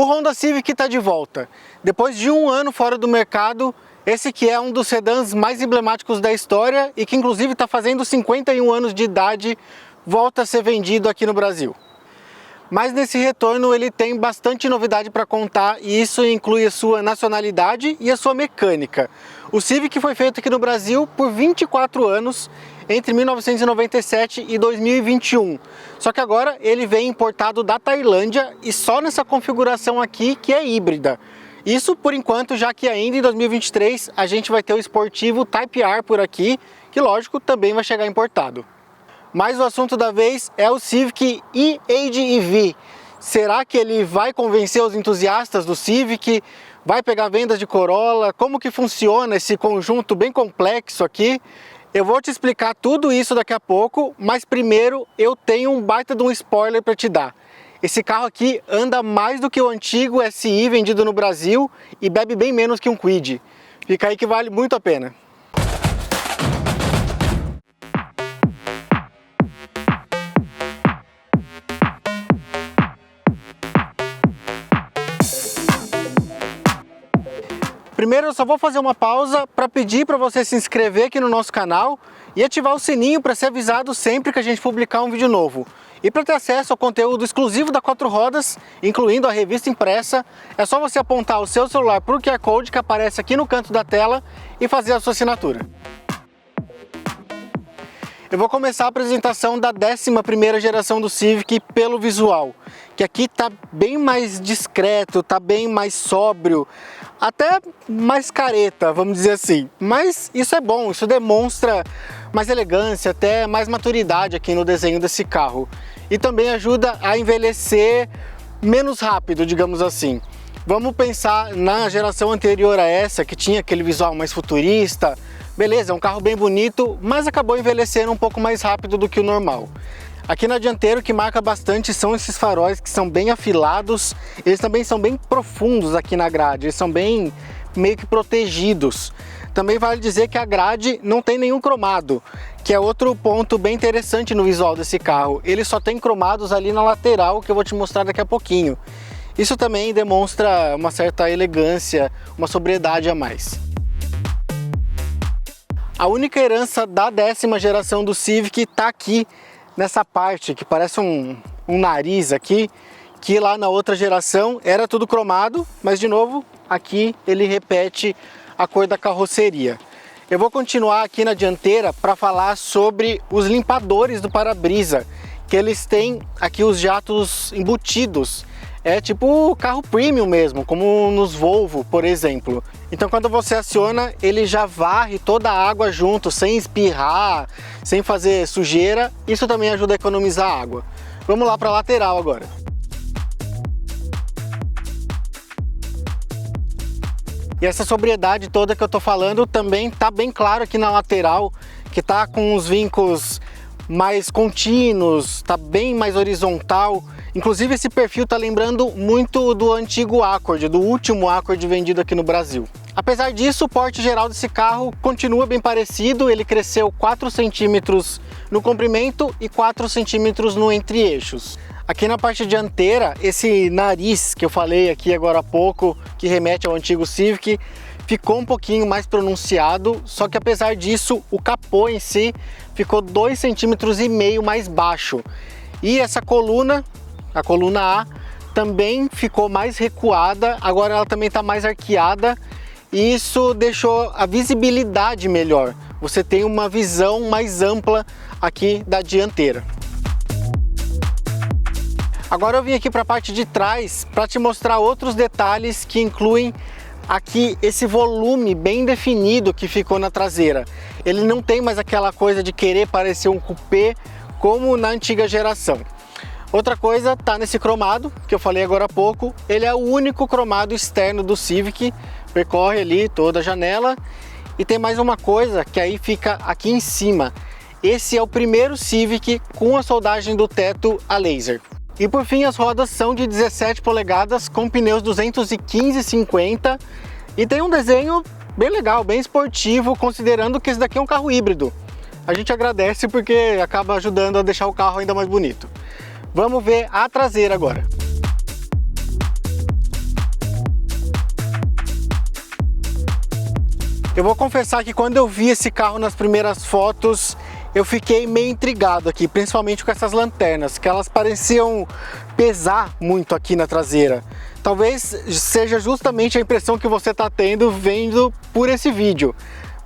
O Honda Civic está de volta. Depois de um ano fora do mercado, esse que é um dos sedãs mais emblemáticos da história e que inclusive está fazendo 51 anos de idade, volta a ser vendido aqui no Brasil. Mas nesse retorno ele tem bastante novidade para contar e isso inclui a sua nacionalidade e a sua mecânica. O Civic foi feito aqui no Brasil por 24 anos, entre 1997 e 2021. Só que agora ele vem importado da Tailândia e só nessa configuração aqui que é híbrida. Isso por enquanto, já que ainda em 2023 a gente vai ter o esportivo Type R por aqui, que lógico também vai chegar importado. Mas o assunto da vez é o Civic e-Age EV. Será que ele vai convencer os entusiastas do Civic? Vai pegar vendas de Corolla? Como que funciona esse conjunto bem complexo aqui? Eu vou te explicar tudo isso daqui a pouco, mas primeiro eu tenho um baita de um spoiler para te dar. Esse carro aqui anda mais do que o antigo SI vendido no Brasil e bebe bem menos que um Kwid. Fica aí que vale muito a pena. Primeiro eu só vou fazer uma pausa para pedir para você se inscrever aqui no nosso canal e ativar o sininho para ser avisado sempre que a gente publicar um vídeo novo. E para ter acesso ao conteúdo exclusivo da Quatro Rodas, incluindo a revista impressa, é só você apontar o seu celular para o QR Code que aparece aqui no canto da tela e fazer a sua assinatura. Eu vou começar a apresentação da 11ª geração do Civic pelo visual, que aqui está bem mais discreto, está bem mais sóbrio, até mais careta, vamos dizer assim. Mas isso é bom, isso demonstra mais elegância, até mais maturidade aqui no desenho desse carro. E também ajuda a envelhecer menos rápido, digamos assim. Vamos pensar na geração anterior a essa, que tinha aquele visual mais futurista. Beleza, é um carro bem bonito, mas acabou envelhecendo um pouco mais rápido do que o normal. Aqui na dianteira o que marca bastante são esses faróis que são bem afilados, eles também são bem profundos aqui na grade, eles são bem meio que protegidos. Também vale dizer que a grade não tem nenhum cromado, que é outro ponto bem interessante no visual desse carro. Ele só tem cromados ali na lateral, que eu vou te mostrar daqui a pouquinho. Isso também demonstra uma certa elegância, uma sobriedade a mais. A única herança da 10ª geração do Civic está aqui, nessa parte que parece um nariz aqui, que lá na outra geração era tudo cromado, mas de novo aqui ele repete a cor da carroceria. Eu vou continuar aqui na dianteira para falar sobre os limpadores do para-brisa, que eles têm aqui os jatos embutidos. É tipo carro premium mesmo, como nos Volvo, por exemplo. Então quando você aciona, ele já varre toda a água junto, sem espirrar, sem fazer sujeira. Isso também ajuda a economizar água. Vamos lá para a lateral agora. E essa sobriedade toda que eu tô falando também tá bem claro aqui na lateral, que tá com os vincos mais contínuos, tá bem mais horizontal. Inclusive esse perfil tá lembrando muito do antigo Accord, do último Accord vendido aqui no Brasil. Apesar disso, o porte geral desse carro continua bem parecido, ele cresceu 4 centímetros no comprimento e 4 centímetros no entre-eixos. Aqui na parte dianteira, esse nariz que eu falei aqui agora há pouco, que remete ao antigo Civic, ficou um pouquinho mais pronunciado, só que apesar disso, o capô em si ficou 2,5 centímetros mais baixo. E essa coluna, a coluna A, também ficou mais recuada, agora ela também está mais arqueada, e isso deixou a visibilidade melhor. Você tem uma visão mais ampla aqui da dianteira. Agora eu vim aqui para a parte de trás para te mostrar outros detalhes que incluem aqui esse volume bem definido que ficou na traseira. Ele não tem mais aquela coisa de querer parecer um coupé como na antiga geração. Outra coisa tá nesse cromado que eu falei agora há pouco. Ele é o único cromado externo do Civic, percorre ali toda a janela. E tem mais uma coisa que aí fica aqui em cima. Esse é o primeiro Civic com a soldagem do teto a laser. E por fim, as rodas são de 17 polegadas com pneus 215/50 e tem um desenho bem legal, bem esportivo, considerando que esse daqui é um carro híbrido. A gente agradece porque acaba ajudando a deixar o carro ainda mais bonito. Vamos ver a traseira agora. Eu vou confessar que quando eu vi esse carro nas primeiras fotos, eu fiquei meio intrigado aqui, principalmente com essas lanternas, que elas pareciam pesar muito aqui na traseira. Talvez seja justamente a impressão que você está tendo vendo por esse vídeo.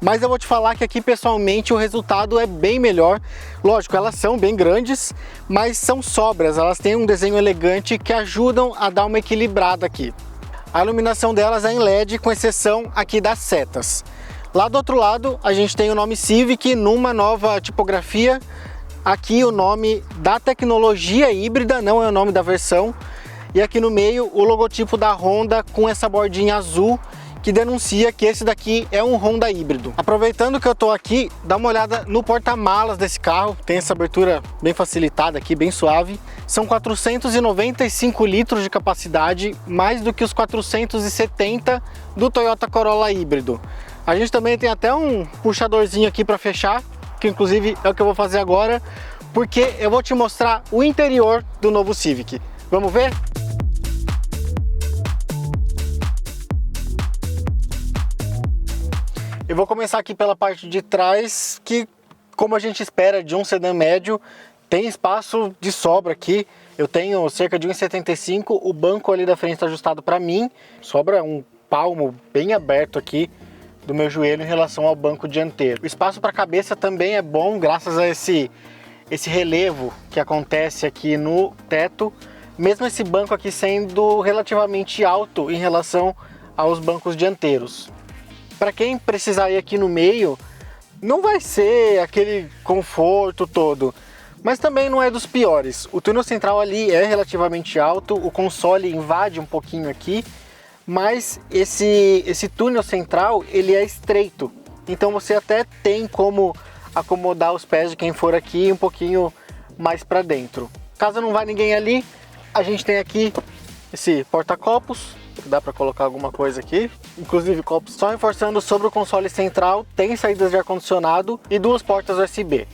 Mas eu vou te falar que aqui pessoalmente o resultado é bem melhor. Lógico, elas são bem grandes, mas são sóbrias, elas têm um desenho elegante que ajudam a dar uma equilibrada aqui. A iluminação delas é em LED, com exceção aqui das setas. Lá do outro lado a gente tem o nome Civic numa nova tipografia. Aqui o nome da tecnologia híbrida, não é o nome da versão. E aqui no meio o logotipo da Honda com essa bordinha azul que denuncia que esse daqui é um Honda híbrido. Aproveitando que eu tô aqui, dá uma olhada no porta-malas desse carro. Tem essa abertura bem facilitada aqui, bem suave. São 495 litros de capacidade, mais do que os 470 do Toyota Corolla híbrido. A gente também tem até um puxadorzinho aqui para fechar, que inclusive é o que eu vou fazer agora, porque eu vou te mostrar o interior do novo Civic. Vamos ver? Eu vou começar aqui pela parte de trás, que, como a gente espera de um sedã médio, tem espaço de sobra aqui. Eu tenho cerca de 1,75, o banco ali da frente está ajustado para mim, sobra um palmo bem aberto aqui do meu joelho em relação ao banco dianteiro. O espaço para a cabeça também é bom, graças a esse relevo que acontece aqui no teto, mesmo esse banco aqui sendo relativamente alto em relação aos bancos dianteiros. Para quem precisar ir aqui no meio, não vai ser aquele conforto todo, mas também não é dos piores. O túnel central ali é relativamente alto, o console invade um pouquinho aqui, mas esse túnel central ele é estreito, então você até tem como acomodar os pés de quem for aqui um pouquinho mais para dentro. Caso não vá ninguém ali, a gente tem aqui esse porta-copos, dá para colocar alguma coisa aqui, inclusive copos. Só reforçando, sobre o console central tem saídas de ar-condicionado e duas portas USB.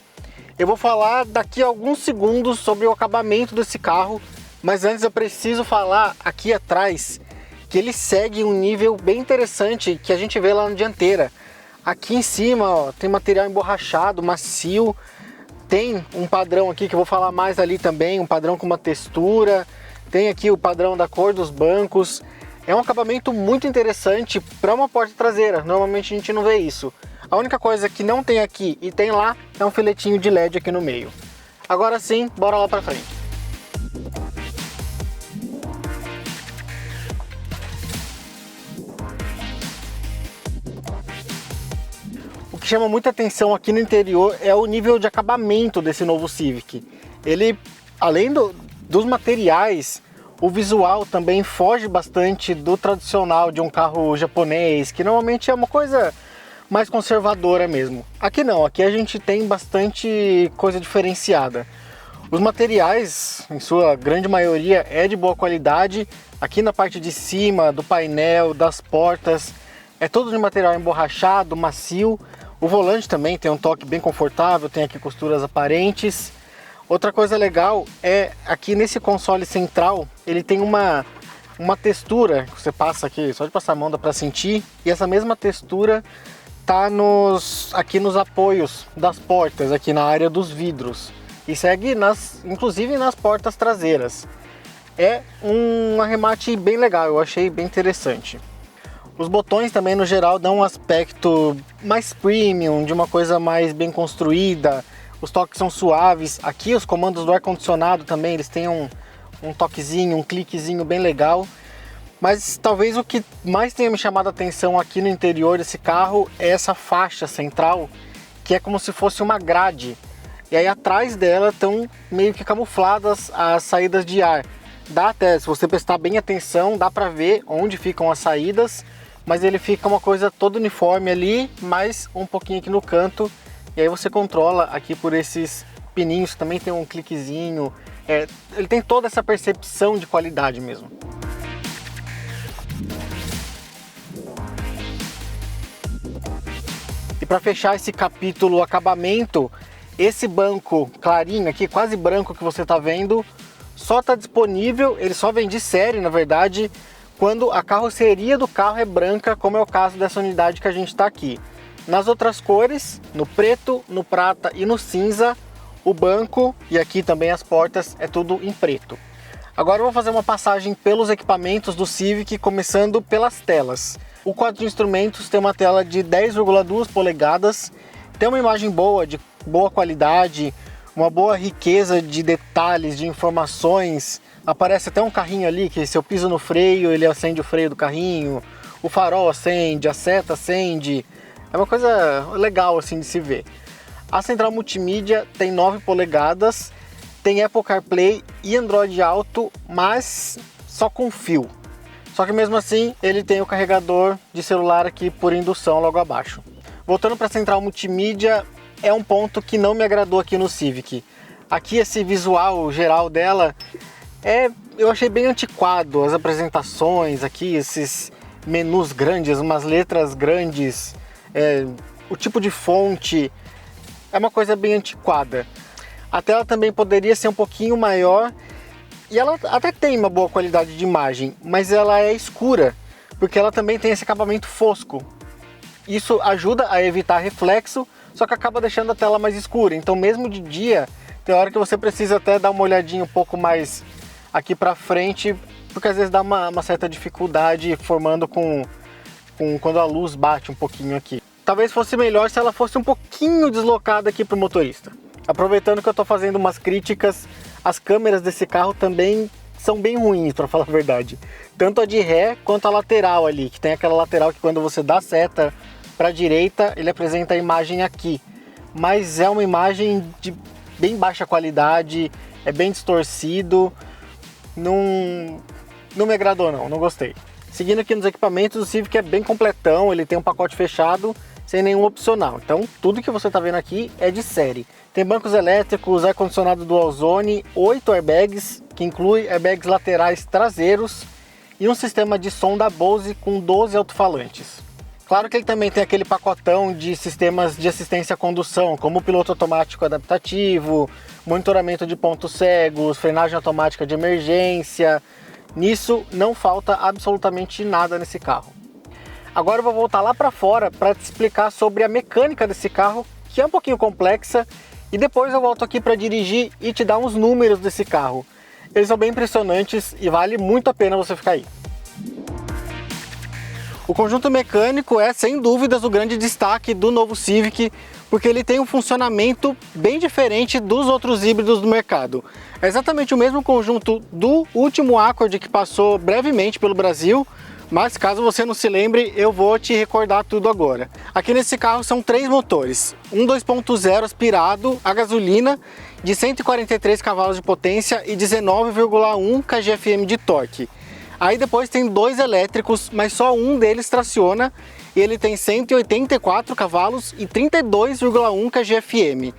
Eu vou falar daqui a alguns segundos sobre o acabamento desse carro, mas antes eu preciso falar aqui atrás que ele segue um nível bem interessante que a gente vê lá na dianteira. Aqui em cima, ó, tem material emborrachado, macio, tem um padrão aqui que eu vou falar mais ali também, um padrão com uma textura, tem aqui o padrão da cor dos bancos. É um acabamento muito interessante para uma porta traseira, normalmente a gente não vê isso. A única coisa que não tem aqui e tem lá é um filetinho de LED aqui no meio. Agora sim, bora lá para frente. O que chama muita atenção aqui no interior é o nível de acabamento desse novo Civic. Ele, além dos materiais, o visual também foge bastante do tradicional de um carro japonês, que normalmente é uma coisa mais conservadora mesmo. Aqui não, aqui a gente tem bastante coisa diferenciada. Os materiais, em sua grande maioria, é de boa qualidade. Aqui na parte de cima, do painel, das portas, é todo de material emborrachado, macio. O volante também tem um toque bem confortável, tem aqui costuras aparentes. Outra coisa legal é aqui nesse console central, ele tem uma textura que você passa aqui, só de passar a mão dá para sentir, e essa mesma textura tá aqui nos apoios das portas, aqui na área dos vidros, e segue inclusive nas portas traseiras. É um arremate bem legal, eu achei bem interessante. Os botões também no geral dão um aspecto mais premium, de uma coisa mais bem construída. Os toques são suaves. Aqui os comandos do ar-condicionado também, eles têm um toquezinho, um cliquezinho bem legal. Mas talvez o que mais tenha me chamado a atenção aqui no interior desse carro é essa faixa central, que é como se fosse uma grade. E aí atrás dela estão meio que camufladas as saídas de ar. Dá até, se você prestar bem atenção, dá para ver onde ficam as saídas, mas ele fica uma coisa toda uniforme ali, mais um pouquinho aqui no canto. E aí você controla aqui por esses pininhos, também tem um cliquezinho, ele tem toda essa percepção de qualidade mesmo. E para fechar esse capítulo acabamento, esse banco clarinho aqui, quase branco que você está vendo, só está disponível, ele só vem de série na verdade, quando a carroceria do carro é branca, como é o caso dessa unidade que a gente está aqui. Nas outras cores, no preto, no prata e no cinza, o banco e aqui também as portas é tudo em preto. Agora eu vou fazer uma passagem pelos equipamentos do Civic, começando pelas telas. O quadro de instrumentos tem uma tela de 10,2 polegadas, tem uma imagem boa, de boa qualidade, uma boa riqueza de detalhes, de informações. Aparece até um carrinho ali que se eu piso no freio, ele acende o freio do carrinho, o farol acende, a seta acende. É uma coisa legal assim de se ver. A central multimídia tem 9 polegadas, tem Apple CarPlay e Android Auto, mas só com fio. Só que mesmo assim ele tem o carregador de celular aqui por indução logo abaixo. Voltando para a central multimídia, é um ponto que não me agradou aqui no Civic. Aqui esse visual geral dela eu achei bem antiquado, as apresentações aqui, esses menus grandes, umas letras grandes, o tipo de fonte, é uma coisa bem antiquada. A tela também poderia ser um pouquinho maior e ela até tem uma boa qualidade de imagem, mas ela é escura, porque ela também tem esse acabamento fosco. Isso ajuda a evitar reflexo, só que acaba deixando a tela mais escura. Então mesmo de dia, tem hora que você precisa até dar uma olhadinha um pouco mais aqui pra frente, porque às vezes dá uma certa dificuldade formando quando a luz bate um pouquinho aqui. Talvez fosse melhor se ela fosse um pouquinho deslocada aqui pro motorista. Aproveitando que eu tô fazendo umas críticas, as câmeras desse carro também são bem ruins, para falar a verdade. Tanto a de ré quanto a lateral ali, que tem aquela lateral que quando você dá seta para a direita, ele apresenta a imagem aqui. Mas é uma imagem de bem baixa qualidade, é bem distorcido, não me agradou não gostei. Seguindo aqui nos equipamentos, o Civic é bem completão, ele tem um pacote fechado, sem nenhum opcional. Então tudo que você está vendo aqui é de série. Tem bancos elétricos, ar-condicionado dual zone, 8 airbags, que inclui airbags laterais traseiros e um sistema de som da Bose com 12 alto-falantes. Claro que ele também tem aquele pacotão de sistemas de assistência à condução, como piloto automático adaptativo, monitoramento de pontos cegos, frenagem automática de emergência. Nisso não falta absolutamente nada nesse carro. Agora eu vou voltar lá para fora para te explicar sobre a mecânica desse carro, que é um pouquinho complexa, e depois eu volto aqui para dirigir e te dar uns números desse carro. Eles são bem impressionantes e vale muito a pena você ficar aí. O conjunto mecânico é, sem dúvidas, o grande destaque do novo Civic, porque ele tem um funcionamento bem diferente dos outros híbridos do mercado. É exatamente o mesmo conjunto do último Accord que passou brevemente pelo Brasil, mas caso você não se lembre, eu vou te recordar tudo agora. Aqui nesse carro são 3 motores, um 2.0 aspirado a gasolina de 143 cavalos de potência e 19,1 kgfm de torque. Aí depois tem 2 elétricos, mas só um deles traciona e ele tem 184 cavalos e 32,1 kgfm.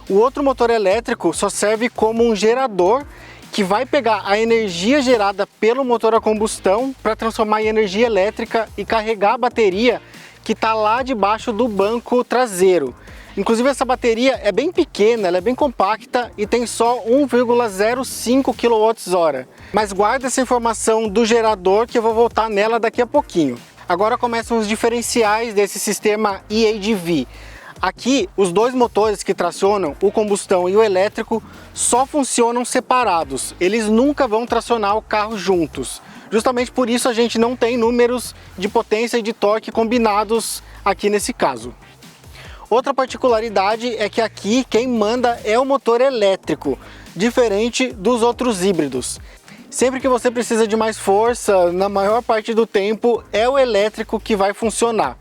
O outro motor elétrico só serve como um gerador que vai pegar a energia gerada pelo motor a combustão para transformar em energia elétrica e carregar a bateria que está lá debaixo do banco traseiro. Inclusive essa bateria é bem pequena, ela é bem compacta e tem só 1,05 kWh. Mas guarda essa informação do gerador que eu vou voltar nela daqui a pouquinho. Agora começam os diferenciais desse sistema e-ADV. Aqui os 2 motores que tracionam, o combustão e o elétrico, só funcionam separados. Eles nunca vão tracionar o carro juntos. Justamente por isso a gente não tem números de potência e de torque combinados aqui nesse caso. Outra particularidade é que aqui quem manda é o motor elétrico, diferente dos outros híbridos. Sempre que você precisa de mais força, na maior parte do tempo, é o elétrico que vai funcionar.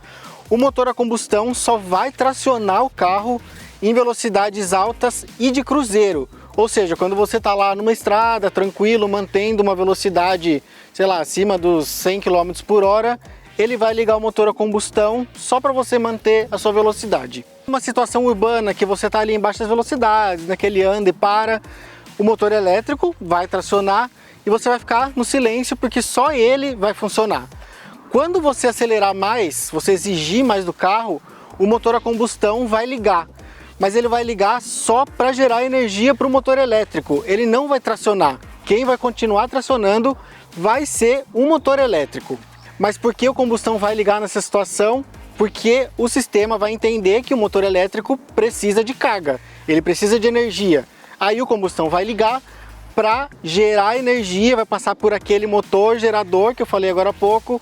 O motor a combustão só vai tracionar o carro em velocidades altas e de cruzeiro. Ou seja, quando você está lá numa estrada, tranquilo, mantendo uma velocidade, sei lá, acima dos 100 km por hora, ele vai ligar o motor a combustão só para você manter a sua velocidade. Uma situação urbana que você está ali em baixas velocidades, naquele anda e para, o motor elétrico vai tracionar e você vai ficar no silêncio porque só ele vai funcionar. Quando você acelerar mais, você exigir mais do carro, o motor a combustão vai ligar. Mas ele vai ligar só para gerar energia para o motor elétrico, ele não vai tracionar. Quem vai continuar tracionando vai ser o motor elétrico. Mas por que o combustão vai ligar nessa situação? porque o sistema vai entender que o motor elétrico precisa de carga, ele precisa de energia. Aí o combustão vai ligar para gerar energia, vai passar por aquele motor gerador que eu falei agora há pouco,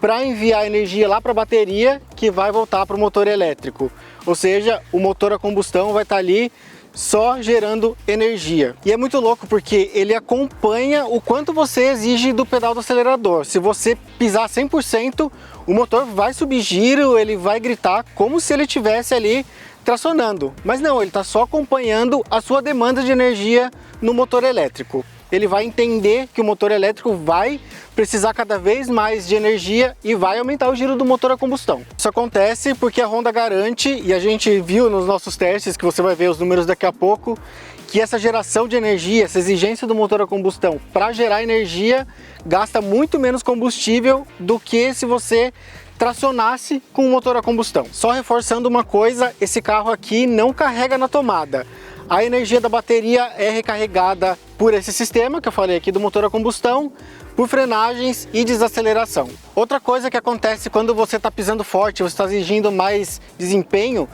para enviar energia lá para a bateria, que vai voltar para o motor elétrico. Ou seja, o motor a combustão vai estar ali só gerando energia. E é muito louco porque ele acompanha o quanto você exige do pedal do acelerador. Se você pisar 100%, o motor vai subir giro, ele vai gritar como se ele estivesse ali tracionando. Mas não, ele está só acompanhando a sua demanda de energia no motor elétrico. Ele vai entender que o motor elétrico vai precisar cada vez mais de energia e vai aumentar o giro do motor a combustão. Isso acontece porque a Honda garante, e a gente viu nos nossos testes, que você vai ver os números daqui a pouco, que essa geração de energia, essa exigência do motor a combustão para gerar energia, gasta muito menos combustível do que se você tracionasse com o motor a combustão. Só reforçando uma coisa, esse carro aqui não carrega na tomada. A energia da bateria é recarregada por esse sistema que eu falei aqui do motor a combustão, por frenagens e desaceleração. Outra coisa que acontece quando você está pisando forte, você está exigindo mais desempenho,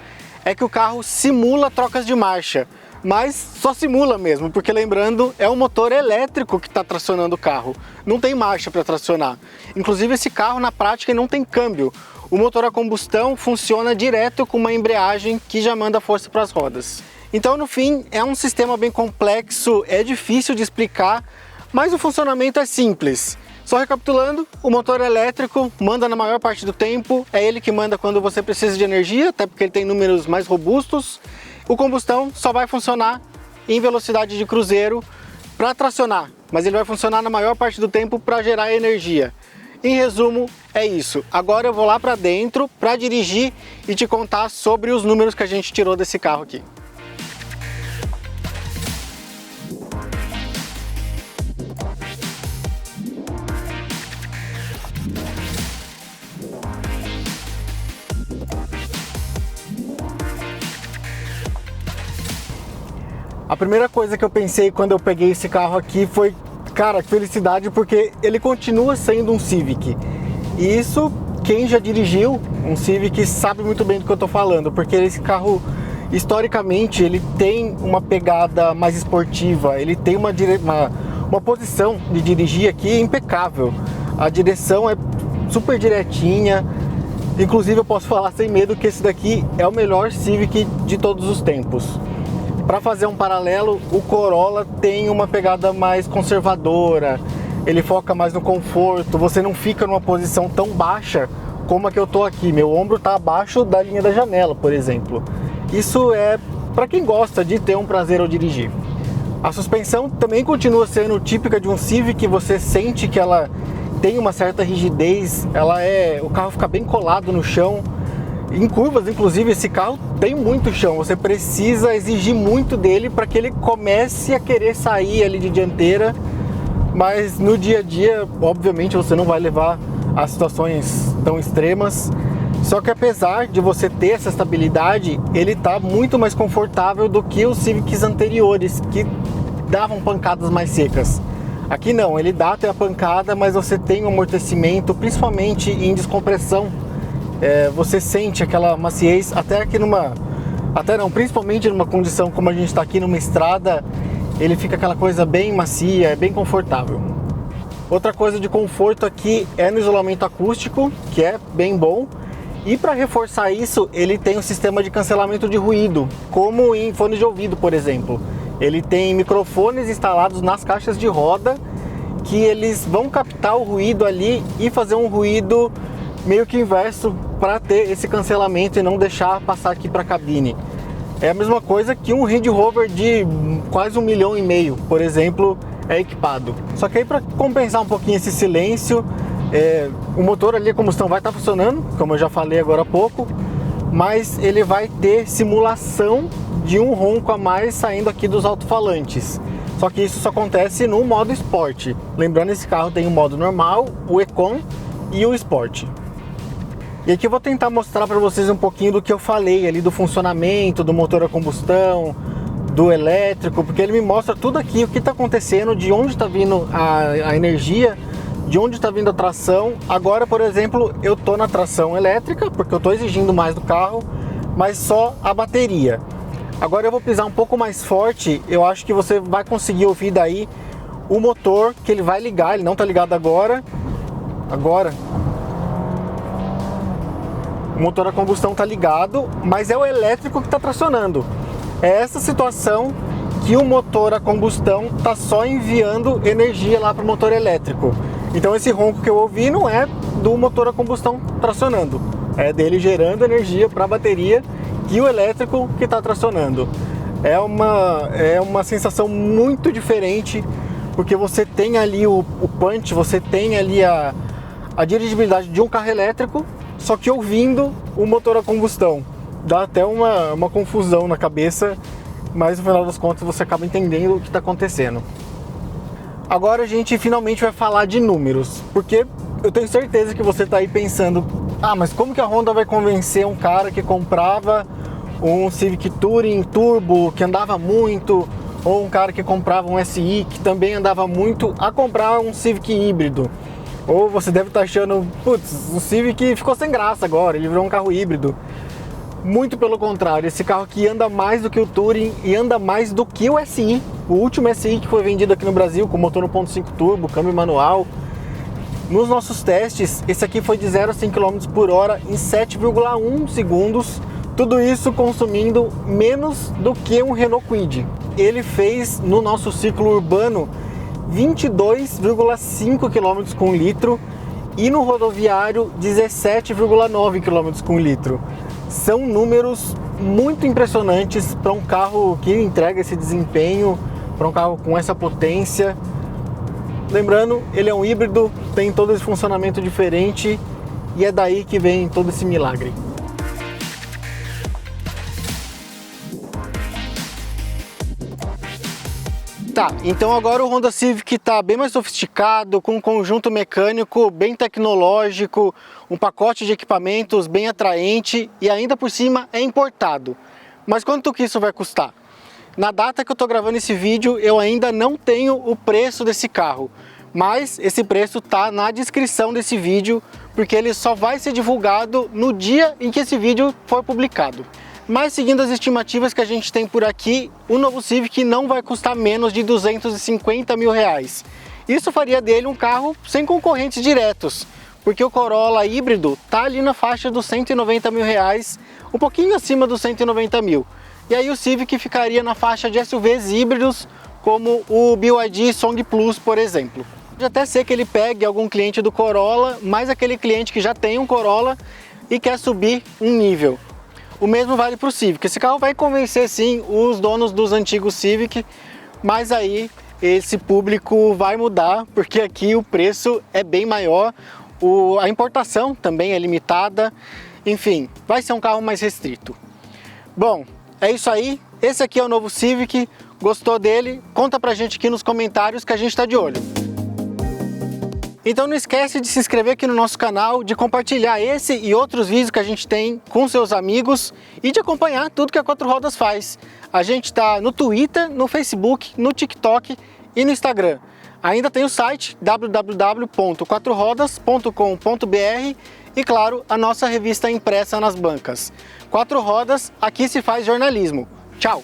é que o carro simula trocas de marcha. Mas só simula mesmo, porque lembrando, é o motor elétrico que está tracionando o carro. Não tem marcha para tracionar. Inclusive esse carro na prática não tem câmbio. O motor a combustão funciona direto com uma embreagem que já manda força para as rodas. Então no fim é um sistema bem complexo, é difícil de explicar, mas o funcionamento é simples. Só recapitulando, o motor elétrico manda na maior parte do tempo, é ele que manda quando você precisa de energia, até porque ele tem números mais robustos. O combustão só vai funcionar em velocidade de cruzeiro para tracionar, mas ele vai funcionar na maior parte do tempo para gerar energia. Em resumo, é isso. Agora eu vou lá para dentro para dirigir e te contar sobre os números que a gente tirou desse carro aqui. A primeira coisa que eu pensei quando eu peguei esse carro aqui foi, cara, que felicidade, porque ele continua sendo um Civic. E isso, quem já dirigiu um Civic sabe muito bem do que eu tô falando, porque esse carro, historicamente, ele tem uma pegada mais esportiva, ele tem uma posição de dirigir aqui impecável. A direção é super direitinha, inclusive eu posso falar sem medo que esse daqui é o melhor Civic de todos os tempos. Para fazer um paralelo, o Corolla tem uma pegada mais conservadora, ele foca mais no conforto, você não fica numa posição tão baixa como a que eu tô aqui. Meu ombro está abaixo da linha da janela, por exemplo. Isso é para quem gosta de ter um prazer ao dirigir. A suspensão também continua sendo típica de um Civic, você sente que ela tem uma certa rigidez, o carro fica bem colado no chão. Em curvas, inclusive, esse carro tem muito chão, você precisa exigir muito dele para que ele comece a querer sair ali de dianteira, mas no dia a dia, obviamente, você não vai levar a situações tão extremas. Só que apesar de você ter essa estabilidade, ele está muito mais confortável do que os Civics anteriores, que davam pancadas mais secas. Aqui não, ele dá até a pancada, mas você tem um amortecimento, principalmente em descompressão. Você sente aquela maciez, principalmente numa condição como a gente está aqui numa estrada, ele fica aquela coisa bem macia, é bem confortável. Outra coisa de conforto aqui é no isolamento acústico, que é bem bom, e para reforçar isso, ele tem um sistema de cancelamento de ruído, como em fone de ouvido, por exemplo. Ele tem microfones instalados nas caixas de roda, que eles vão captar o ruído ali e fazer um ruído meio que inverso para ter esse cancelamento e não deixar passar aqui para a cabine. É a mesma coisa que um Range Rover de quase 1,5 milhão, por exemplo, é equipado. Só que aí, para compensar um pouquinho esse silêncio, o motor ali a combustão vai estar funcionando, como eu já falei agora há pouco, mas ele vai ter simulação de um ronco a mais saindo aqui dos alto-falantes. Só que isso só acontece no modo Sport. Lembrando, esse carro tem o modo normal, o Econ e o Sport. E aqui eu vou tentar mostrar para vocês um pouquinho do que eu falei ali, do funcionamento do motor a combustão, do elétrico, porque ele me mostra tudo aqui, o que está acontecendo, de onde está vindo a energia de onde está vindo a tração. Agora, por exemplo, eu estou na tração elétrica, porque eu estou exigindo mais do carro, mas só a bateria. Agora eu vou pisar um pouco mais forte, eu acho que você vai conseguir ouvir daí o motor, que ele vai ligar, ele não está ligado agora. O motor a combustão está ligado, mas é o elétrico que está tracionando. É essa situação que o motor a combustão está só enviando energia lá para o motor elétrico. Então esse ronco que eu ouvi não é do motor a combustão tracionando, é dele gerando energia para a bateria e o elétrico que está tracionando. É uma sensação muito diferente, porque você tem ali o punch, você tem ali a dirigibilidade de um carro elétrico, só que ouvindo o motor a combustão. Dá até uma confusão na cabeça, mas no final das contas você acaba entendendo o que está acontecendo. Agora a gente finalmente vai falar de números, porque eu tenho certeza que você está aí pensando: ah, mas como que a Honda vai convencer um cara que comprava um Civic Touring Turbo que andava muito, ou um cara que comprava um SI que também andava muito, a comprar um Civic híbrido? Ou você deve estar achando: putz, o Civic ficou sem graça agora, ele virou um carro híbrido. Muito pelo contrário, esse carro aqui anda mais do que o Touring e anda mais do que o SI. O último SI que foi vendido aqui no Brasil, com motor 1.5 turbo, câmbio manual. Nos nossos testes, esse aqui foi de 0 a 100 km por hora em 7,1 segundos. Tudo isso consumindo menos do que um Renault Kwid. Ele fez no nosso ciclo urbano 22,5 km com litro e no rodoviário 17,9 km com litro. São números muito impressionantes para um carro que entrega esse desempenho, para um carro com essa potência. Lembrando, ele é um híbrido, tem todo esse funcionamento diferente e é daí que vem todo esse milagre. Tá, então agora o Honda Civic está bem mais sofisticado, com um conjunto mecânico bem tecnológico, um pacote de equipamentos bem atraente e ainda por cima é importado. Mas quanto que isso vai custar? Na data que eu estou gravando esse vídeo, eu ainda não tenho o preço desse carro, mas esse preço está na descrição desse vídeo, porque ele só vai ser divulgado no dia em que esse vídeo for publicado. Mas seguindo as estimativas que a gente tem por aqui, o novo Civic não vai custar menos de 250 mil reais. Isso faria dele um carro sem concorrentes diretos, porque o Corolla híbrido tá ali na faixa dos 190 mil reais, um pouquinho acima dos 190 mil. E aí o Civic ficaria na faixa de SUVs híbridos, como o BYD Song Plus, por exemplo. Pode até ser que ele pegue algum cliente do Corolla, mas aquele cliente que já tem um Corolla e quer subir um nível. O mesmo vale para o Civic. Esse carro vai convencer sim os donos dos antigos Civic, mas aí esse público vai mudar, porque aqui o preço é bem maior, a importação também é limitada, enfim, vai ser um carro mais restrito. Bom, é isso aí, esse aqui é o novo Civic. Gostou dele? Conta pra gente aqui nos comentários que a gente tá de olho. Então não esquece de se inscrever aqui no nosso canal, de compartilhar esse e outros vídeos que a gente tem com seus amigos e de acompanhar tudo que a Quatro Rodas faz. A gente está no Twitter, no Facebook, no TikTok e no Instagram. Ainda tem o site www.quatrorodas.com.br e, claro, a nossa revista impressa nas bancas. Quatro Rodas, aqui se faz jornalismo. Tchau!